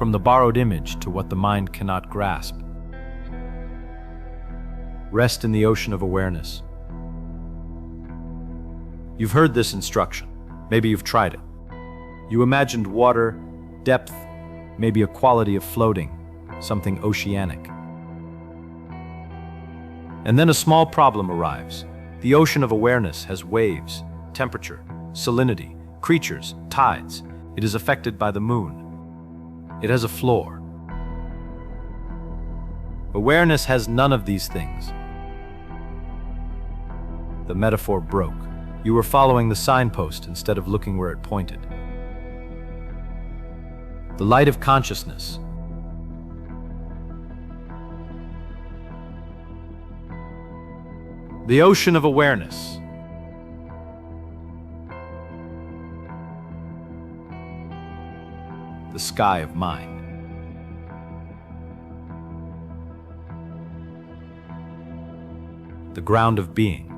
from the borrowed image to what the mind cannot grasp. Rest in the ocean of awareness. You've heard this instruction. Maybe you've tried it. You imagined water, depth, maybe a quality of floating, something oceanic. And then a small problem arrives. The ocean of awareness has waves, temperature, salinity, creatures, tides. It is affected by the moon. It has a floor. Awareness has none of these things. The metaphor broke. You were following the signpost instead of looking where it pointed. The light of consciousness. The ocean of awareness. The sky of mind. The ground of being.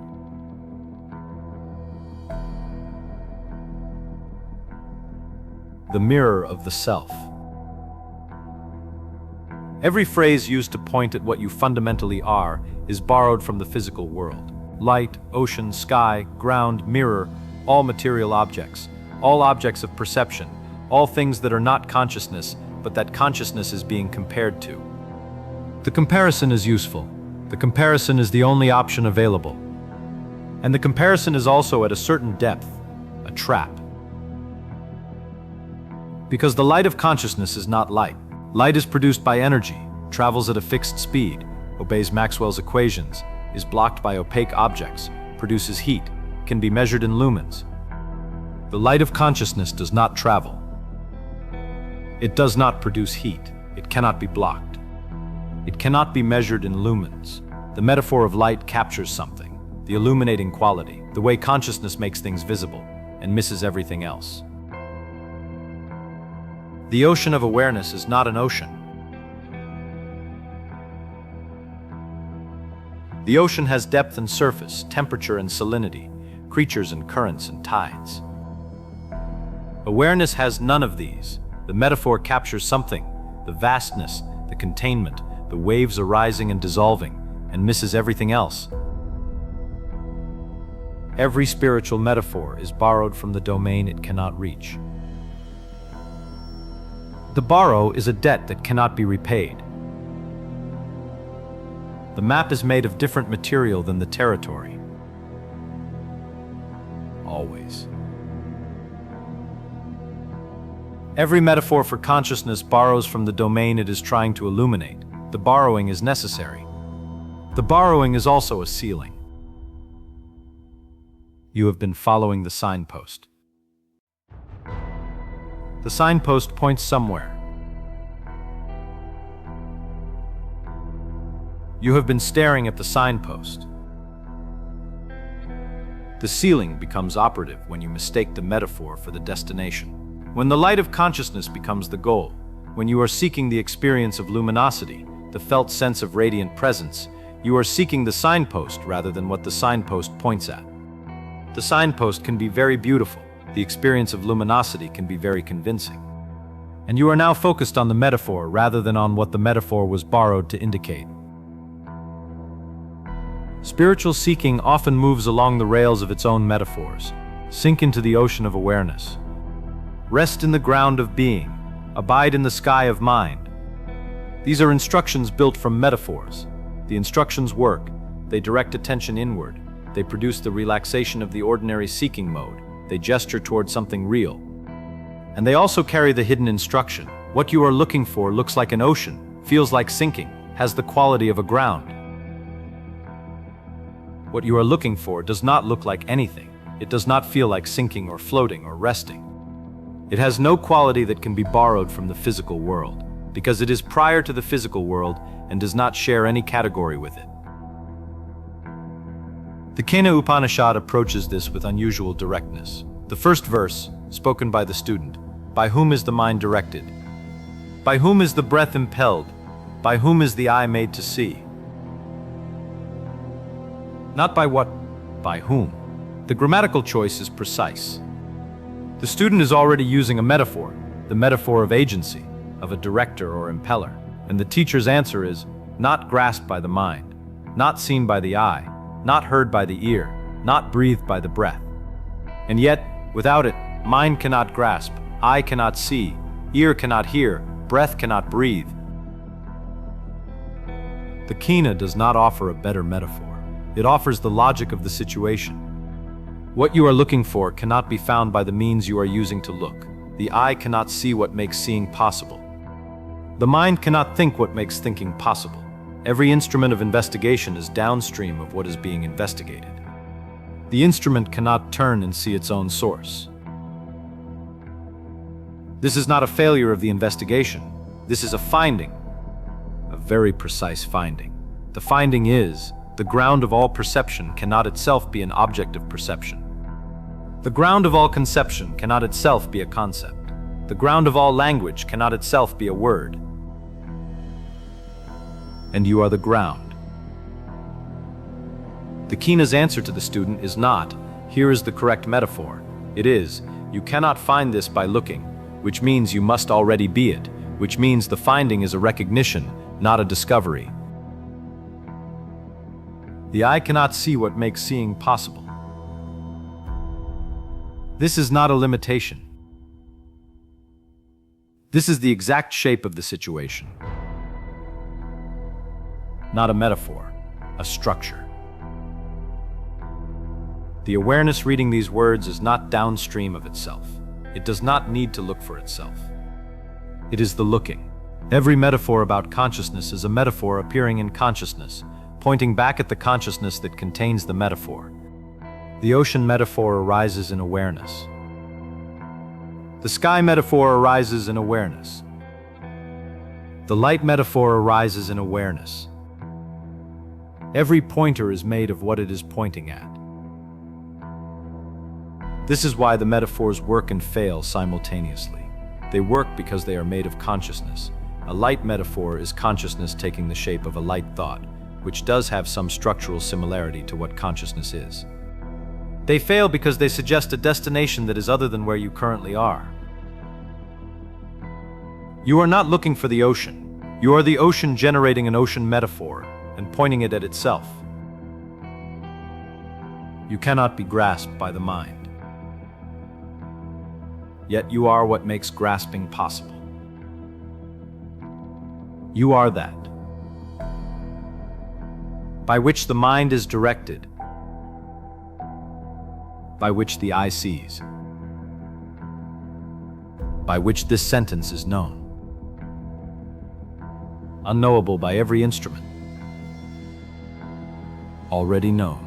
The mirror of the self. Every phrase used to point at what you fundamentally are is borrowed from the physical world. Light, ocean, sky, ground, mirror, all material objects, all objects of perception, all things that are not consciousness, but that consciousness is being compared to. The comparison is useful. The comparison is the only option available. And the comparison is also at a certain depth, a trap. Because the light of consciousness is not light. Light is produced by energy, travels at a fixed speed, obeys Maxwell's equations, is blocked by opaque objects, produces heat, can be measured in lumens. The light of consciousness does not travel. It does not produce heat. It cannot be blocked. It cannot be measured in lumens. The metaphor of light captures something, the illuminating quality, the way consciousness makes things visible and misses everything else. The ocean of awareness is not an ocean. The ocean has depth and surface, temperature and salinity, creatures and currents and tides. Awareness has none of these. The metaphor captures something, the vastness, the containment, the waves arising and dissolving, and misses everything else. Every spiritual metaphor is borrowed from the domain it cannot reach. The borrow is a debt that cannot be repaid. The map is made of different material than the territory. Always. Every metaphor for consciousness borrows from the domain it is trying to illuminate. The borrowing is necessary. The borrowing is also a sealing. You have been following the signpost. The signpost points somewhere. You have been staring at the signpost. The sealing becomes operative when you mistake the metaphor for the destination. When the light of consciousness becomes the goal, when you are seeking the experience of luminosity, the felt sense of radiant presence, you are seeking the signpost rather than what the signpost points at. The signpost can be very beautiful. The experience of luminosity can be very convincing. And you are now focused on the metaphor rather than on what the metaphor was borrowed to indicate. Spiritual seeking often moves along the rails of its own metaphors. Sink into the ocean of awareness. Rest in the ground of being. Abide in the sky of mind. These are instructions built from metaphors. The instructions work. They direct attention inward. They produce the relaxation of the ordinary seeking mode. They gesture toward something real. And they also carry the hidden instruction. What you are looking for looks like an ocean, feels like sinking, has the quality of a ground. What you are looking for does not look like anything. It does not feel like sinking or floating or resting. It has no quality that can be borrowed from the physical world, because it is prior to the physical world and does not share any category with it. The Kena Upanishad approaches this with unusual directness. The first verse, spoken by the student, by whom is the mind directed? By whom is the breath impelled? By whom is the eye made to see? Not by what, by whom. The grammatical choice is precise. The student is already using a metaphor, the metaphor of agency. of a director or impeller. And the teacher's answer is not grasped by the mind, not seen by the eye, not heard by the ear, not breathed by the breath. And yet, without it, mind cannot grasp, eye cannot see, ear cannot hear, breath cannot breathe. The Kena does not offer a better metaphor. It offers the logic of the situation. What you are looking for cannot be found by the means you are using to look. The eye cannot see what makes seeing possible. The mind cannot think what makes thinking possible. Every instrument of investigation is downstream of what is being investigated. The instrument cannot turn and see its own source. This is not a failure of the investigation. This is a finding, a very precise finding. The finding is, the ground of all perception cannot itself be an object of perception. The ground of all conception cannot itself be a concept. The ground of all language cannot itself be a word. And you are the ground. The Kena's answer to the student is not, here is the correct metaphor. It is, you cannot find this by looking, which means you must already be it, which means the finding is a recognition, not a discovery. The eye cannot see what makes seeing possible. This is not a limitation. This is the exact shape of the situation. Not a metaphor, a structure. The awareness reading these words is not downstream of itself. It does not need to look for itself. It is the looking. Every metaphor about consciousness is a metaphor appearing in consciousness, pointing back at the consciousness that contains the metaphor. The ocean metaphor arises in awareness. The sky metaphor arises in awareness. The light metaphor arises in awareness. Every pointer is made of what it is pointing at. This is why the metaphors work and fail simultaneously. They work because they are made of consciousness. A light metaphor is consciousness taking the shape of a light thought, which does have some structural similarity to what consciousness is. They fail because they suggest a destination that is other than where you currently are. You are not looking for the ocean. You are the ocean generating an ocean metaphor and pointing it at itself. You cannot be grasped by the mind. Yet you are what makes grasping possible. You are that, by which the mind is directed, by which the eye sees, by which this sentence is known. Unknowable by every instrument, already known.